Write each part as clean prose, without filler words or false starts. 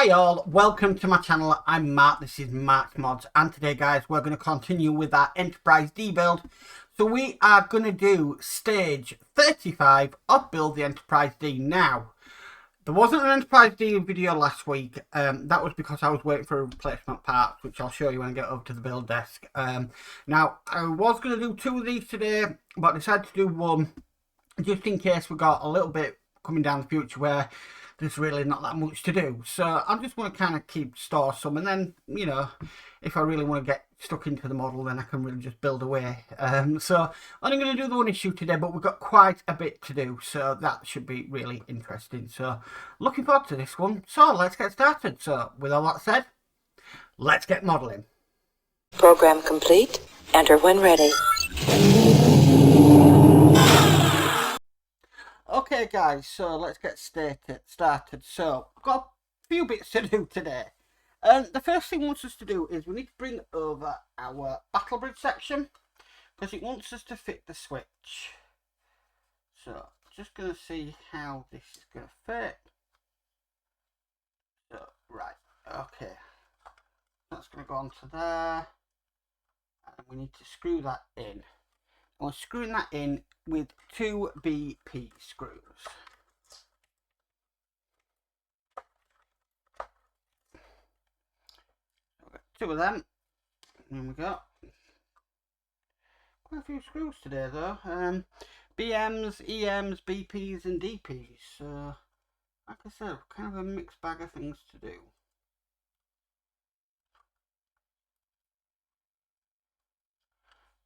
Hi all, welcome to my channel. I'm Mark, this is Mark's Mods, and today guys we're going to continue with our Enterprise D build. So we are going to do stage 35 of Build the Enterprise D. Now, there wasn't an Enterprise D video last week. That was because I was waiting for a replacement part, which I'll show you when I get over to the build desk. Now, I was going to do two of these today, but I decided to do one just in case we got a little bit coming down the future where there's really not that much to do. So I just want to kind of keep store some, and then, you know, if I really want to get stuck into the model, then I can really just build away. So I'm only going to do the one issue today, but we've got quite a bit to do, so that should be really interesting. So looking forward to this one. So let's get started. So with all that said, let's get modeling. Program complete. Enter when ready. Okay guys, so let's get started. So I've got a few bits to do today. The first thing it wants us to do is we need to bring over our battle bridge section, because it wants us to fit the switch. So just going to see how this is going to fit. So right, okay, that's going to go onto there, and we need to screw that in. And we're screwing that in with 2 BP screws. We've got 2 of them. There we go. Quite a few screws today though. BMs, EMs, BPs and DPs. So, like I said, kind of a mixed bag of things to do.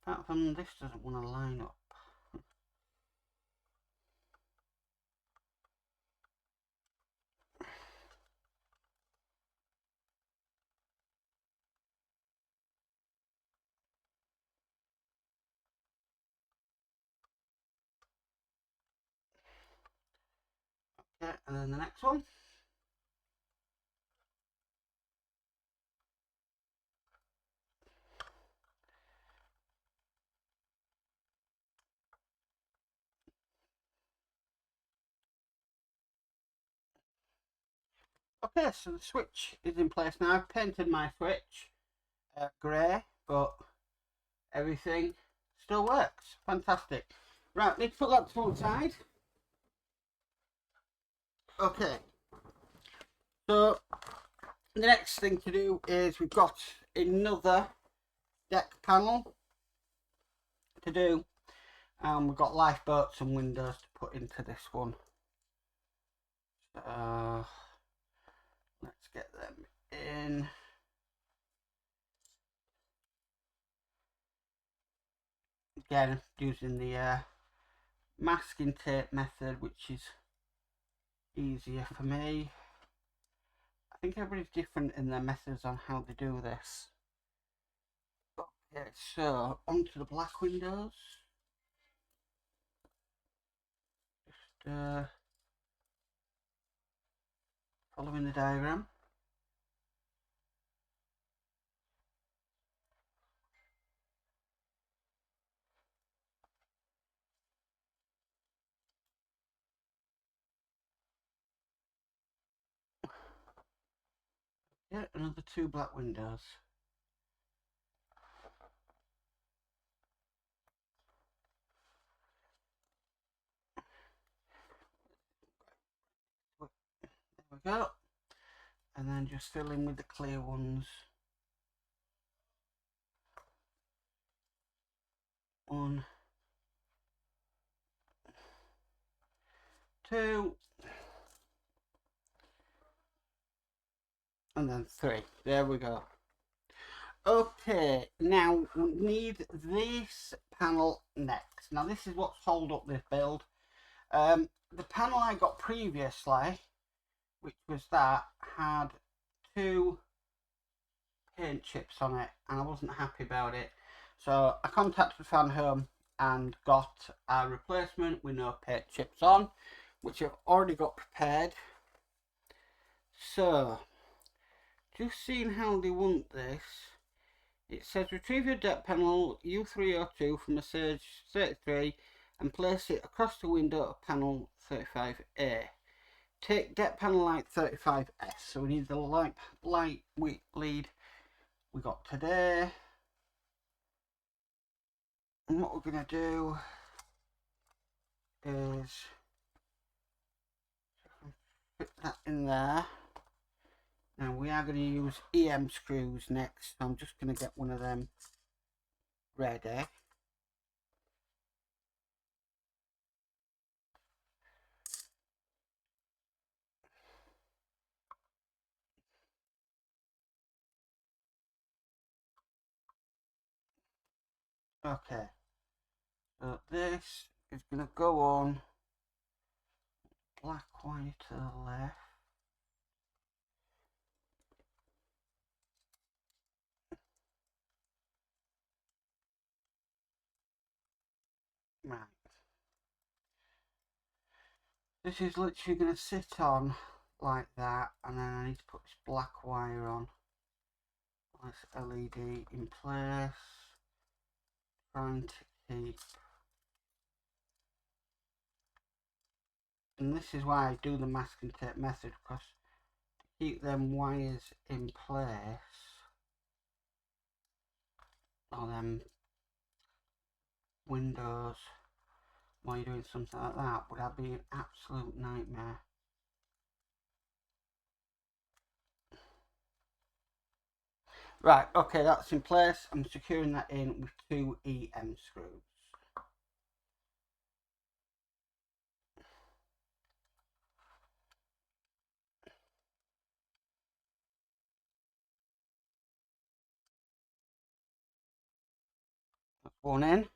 Apart from this doesn't want to line up. Okay, and then the next one. Okay, so the switch is in place now. I've painted my switch grey, but everything still works. Fantastic. Right, let's put that to one side. Okay, so the next thing to do is we've got another deck panel to do, and we've got lifeboats and windows to put into this one. So let's get them in. Again, using the masking tape method, which is easier for me. I think everybody's different in their methods on how they do this. Okay, so onto the black windows. Just following the diagram. Yeah, another 2 black windows. There we go. And then just fill in with the clear ones. 1, 2, and then 3. There we go. Okay, now we need this panel next. Now this is what's hold up this build. The panel I got previously, which was that, had 2 paint chips on it, and I wasn't happy about it. So I contacted Fan Home and got a replacement with no paint chips on, which I've already got prepared. So, just seeing how they want this, it says retrieve your deck panel U302 from a Sage 33 and place it across the window of panel 35A. get panel light 35S. So we need the light lead we got today. And what we're going to do is put that in there. Now we are going to use EM screws next. So I'm just going to get one of them ready. Okay, so this is going to go on black wire to the left. Right. This is literally going to sit on like that, and then I need to put this black wire on. This LED in place. Trying to keep, and this is why I do the masking tape method, because to keep them wires in place, or them windows while you're doing something like that, would that be an absolute nightmare. Right, okay, that's in place. I'm securing that in with 2 EM screws. That's one in.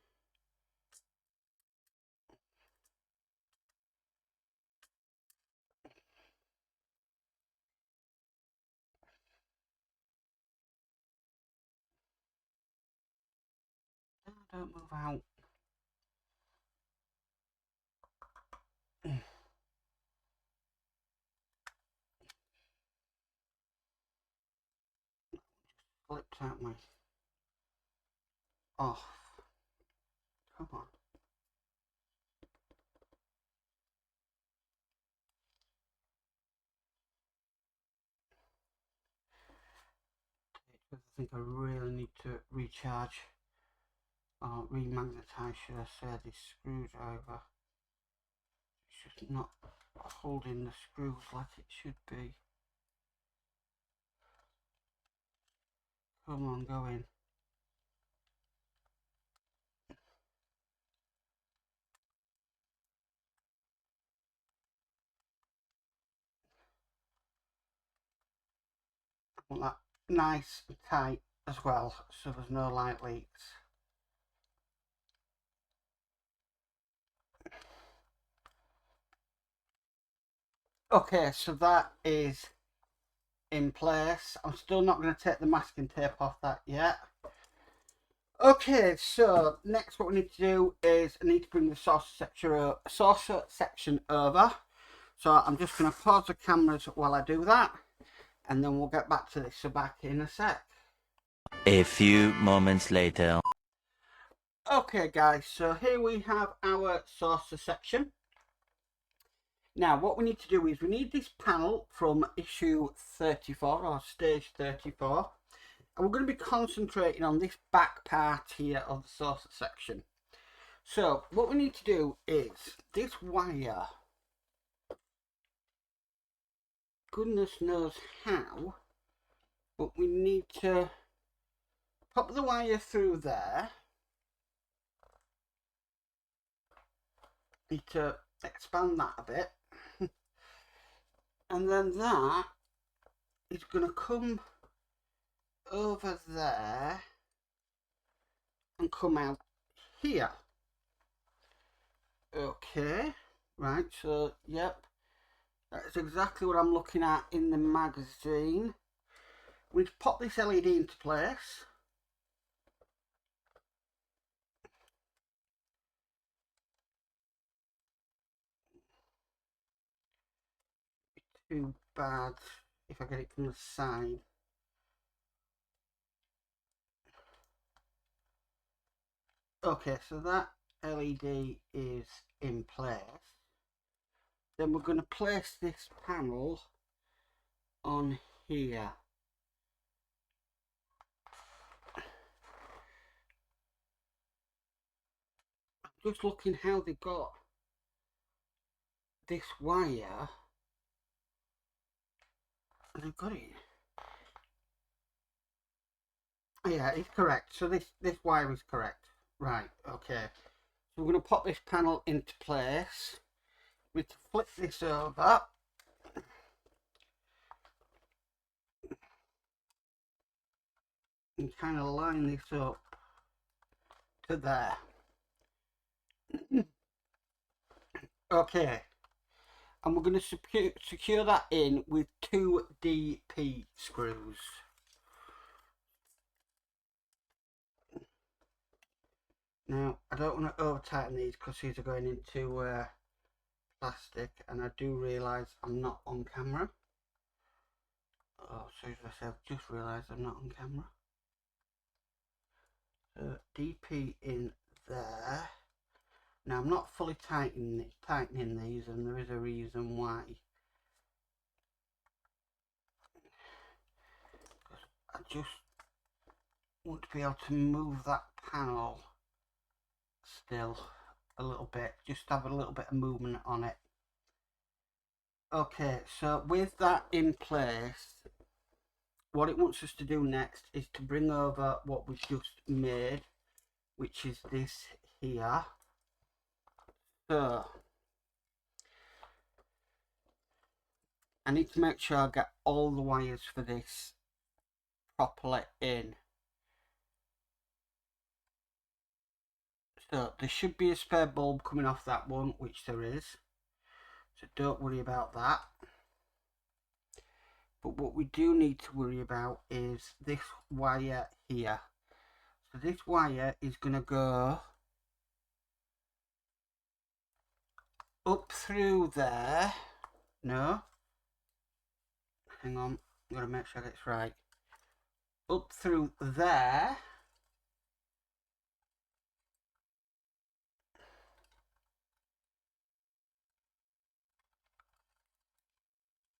Don't move out. Flipped out my off. Come on. I think I really need to recharge or remagnetize, should I say, this screwdriver. It's just not holding the screws like it should be. Come on, go in. I want that nice and tight as well, so there's no light leaks. Okay, so that is in place. I'm still not going to take the masking tape off that yet. Okay, so next what we need to do is I need to bring the saucer section over. So I'm just going to pause the cameras while I do that, and then we'll get back to this. So back in a sec. A few moments later. Okay guys, so here we have our saucer section. Now what we need to do is we need this panel from issue 34 or stage 34, and we're going to be concentrating on this back part here of the saucer section. So what we need to do is this wire, goodness knows how, but we need to pop the wire through there. Need to expand that a bit. And then that is going to come over there and come out here. Okay, right, so yep, that's exactly what I'm looking at in the magazine. We just pop this LED into place. Too bad if I get it from the side. Okay, so that LED is in place. Then we're going to place this panel on here. I'm just looking how they got this wire. They've got it. Yeah, it's correct. So this wire is correct. Right, okay. So we're going to pop this panel into place. We to flip this over. And kind of line this up to there. Okay. And we're going to secure that in with 2 DP screws. Now, I don't want to over tighten these because these are going into plastic, and I do realise I'm not on camera. Oh, sorry, I've just realised I'm not on camera. So DP in there. Now I'm not fully tightening these, and there is a reason why. I just want to be able to move that panel still a little bit, just have a little bit of movement on it. Okay, so with that in place, what it wants us to do next is to bring over what we've just made, which is this here. So I need to make sure I get all the wires for this properly in. So there should be a spare bulb coming off that one, which there is, so don't worry about that. But what we do need to worry about is this wire here. So this wire is going to go up through there. No, hang on, I'm going to make sure that's right. Up through there.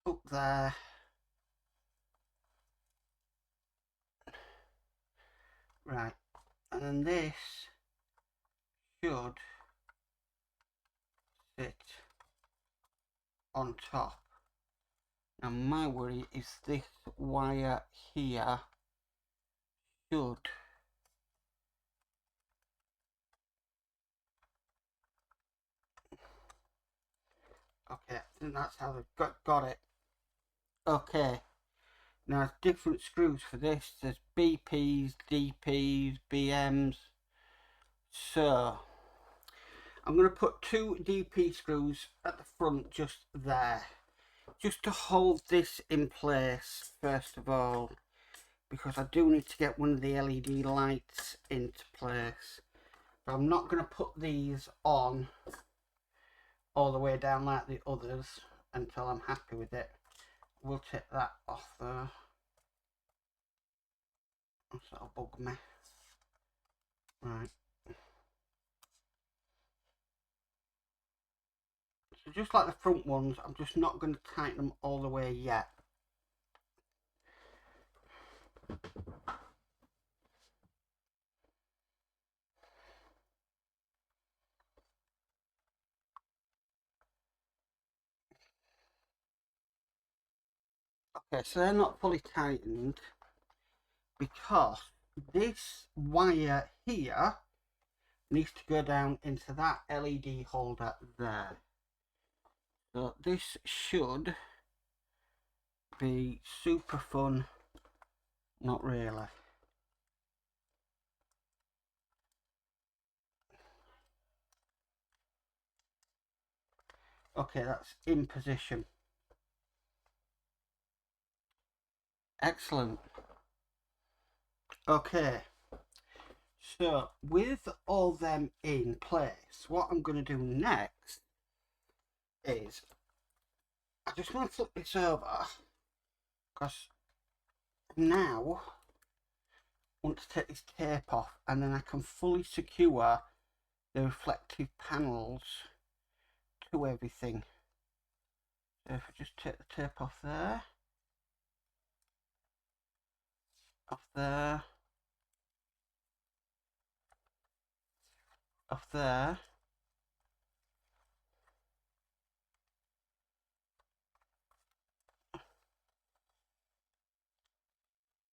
Up there. Right, and then this should sit on top. Now my worry is this wire here should okay, I think that's how they've got it. Okay, now there's different screws for this. There's BPs, DPs, BMs. So I'm going to put 2 DP screws at the front just there, just to hold this in place first of all, because I do need to get one of the LED lights into place. But I'm not going to put these on all the way down like the others until I'm happy with it. We'll take that off there. That'll bug me. Right. So just like the front ones, I'm just not going to tighten them all the way yet. Okay, so they're not fully tightened because this wire here needs to go down into that LED holder there. So this should be super fun. Not really. Okay, that's in position. Excellent. Okay, so with all them in place, what I'm going to do next is I just want to flip this over, because now I want to take this tape off, and then I can fully secure the reflective panels to everything. So if I just take the tape off there, off there, off there,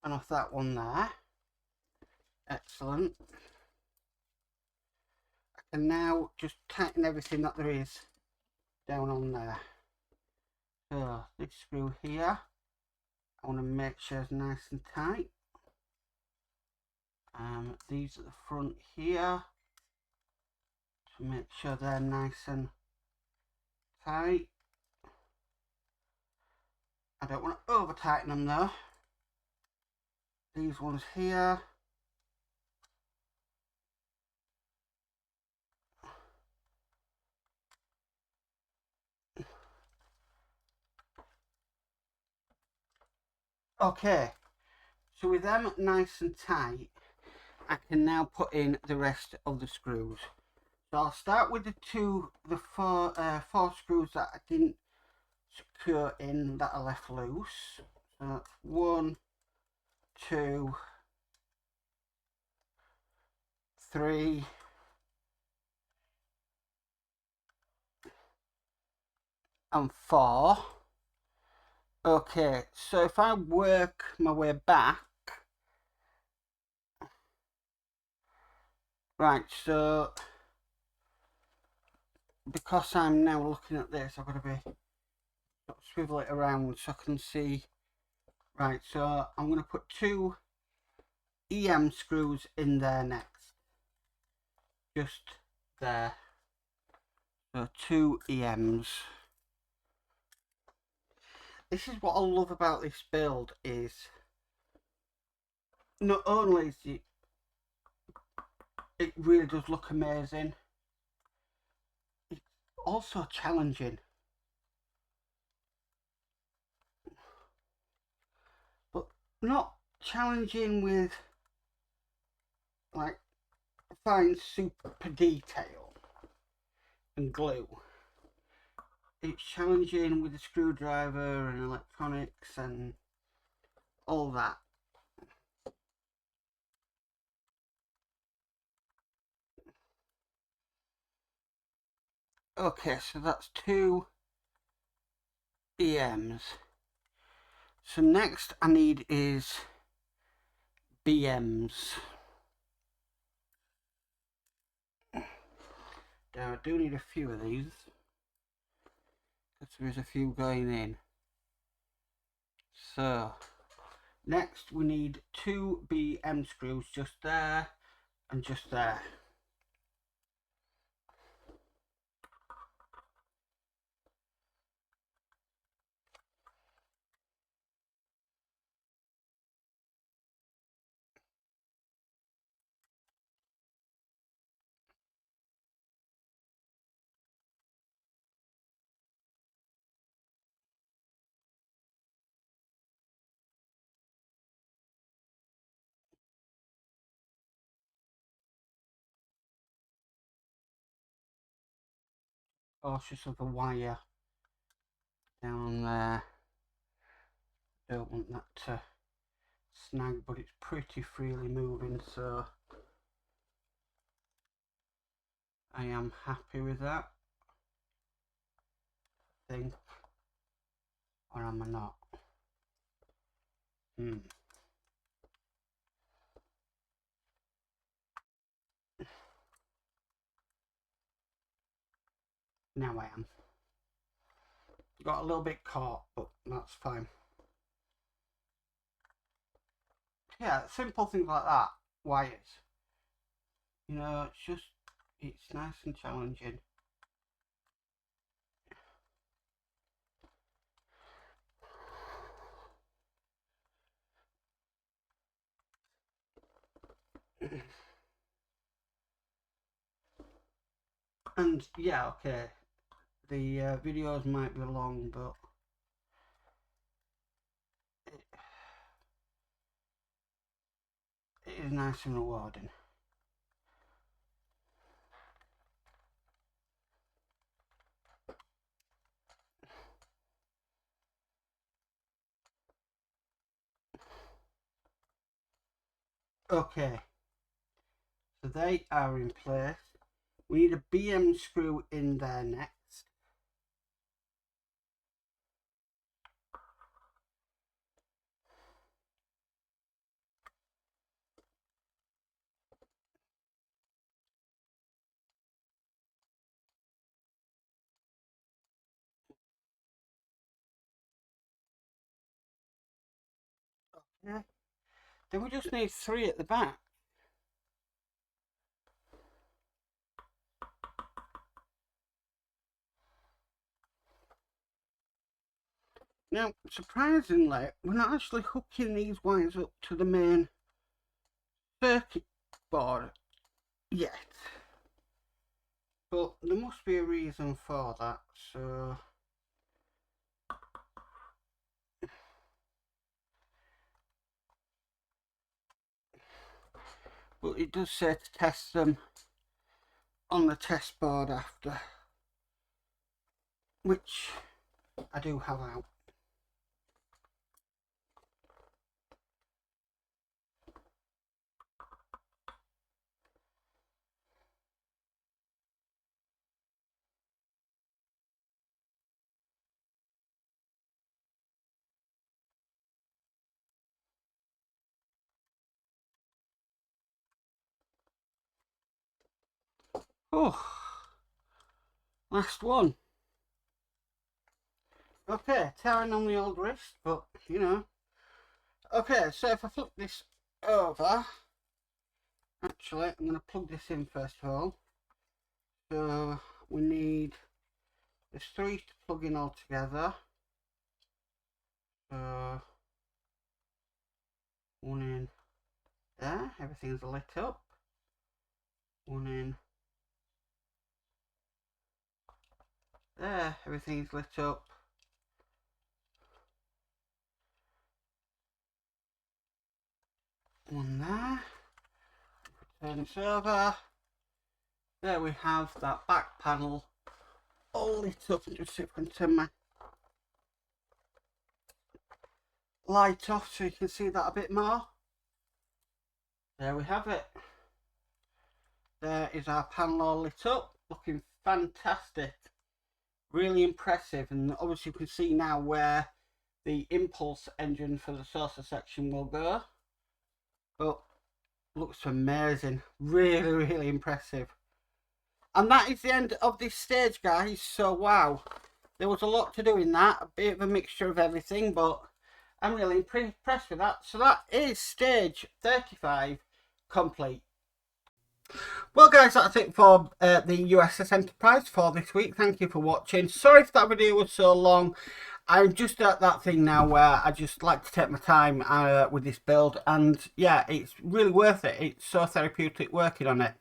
and off that one there. Excellent. I can now just tighten everything that there is down on there. So this screw here, I want to make sure it's nice and tight. These at the front here, to make sure they're nice and tight. I don't want to over tighten them though. These ones here. Okay, so with them nice and tight, I can now put in the rest of the screws. So I'll start with the four screws that I didn't secure in, that I left loose. So that's 1, 2, 3, and 4. Okay, so if I work my way back, right, so because I'm now looking at this, I've got to be swivel it around so I can see. Right, so I'm going to put 2 EM screws in there next, just there. So 2 EMs. This is what I love about this build, is not only is it really does look amazing, it's also challenging. But not challenging with like fine super detail and glue. It's challenging with a screwdriver and electronics and all that. Okay, so that's 2 EMs. So next I need is BMs. Now I do need a few of these, because there is a few going in. So next we need 2 BM screws, just there and just there. Cautious of the wire down there. Don't want that to snag, but it's pretty freely moving, so I am happy with that, I think. Or am I not? Now I am. Got a little bit caught, but that's fine. Yeah, simple things like that. Wires. You know, it's nice and challenging. And yeah, okay, the videos might be long, but it is nice and rewarding. Okay, so they are in place. We need a BM screw in there next. Okay. Then we just need 3 at the back. Now, surprisingly, we're not actually hooking these wires up to the main circuit board yet. But there must be a reason for that, so... But it does say to test them on the test board after, which I do have out. Oh, last one. Okay, tearing on the old wrist, but you know. Okay, so if I flip this over, actually, I'm going to plug this in first of all. So we need, there's 3 to plug in all together. So one in there, everything's lit up. One in there, everything's lit up. One there. Turn this over. There we have that back panel all lit up. Just see if I can turn my light off so you can see that a bit more. There we have it. There is our panel all lit up, looking fantastic. Really impressive, and obviously you can see now where the impulse engine for the saucer section will go. But looks amazing. Really, really impressive. And that is the end of this stage, guys. So wow, there was a lot to do in that, a bit of a mixture of everything, but I'm really impressed with that. So that is stage 35 complete. Well guys, that's it for the USS Enterprise for this week. Thank you for watching. Sorry if that video was so long. I'm just at that thing now where I just like to take my time with this build, and yeah, it's really worth it. It's so therapeutic working on it.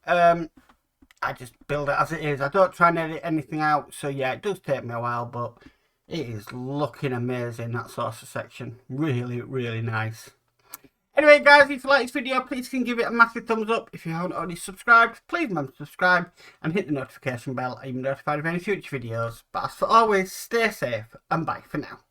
I just build it as it is. I don't try and edit anything out, so yeah, it does take me a while, but it is looking amazing, that saucer section. Really, really nice. Anyway guys, if you like this video, please can give it a massive thumbs up. If you haven't already subscribed, please remember to subscribe and hit the notification bell and you'll be notified of any future videos. But as for always, stay safe and bye for now.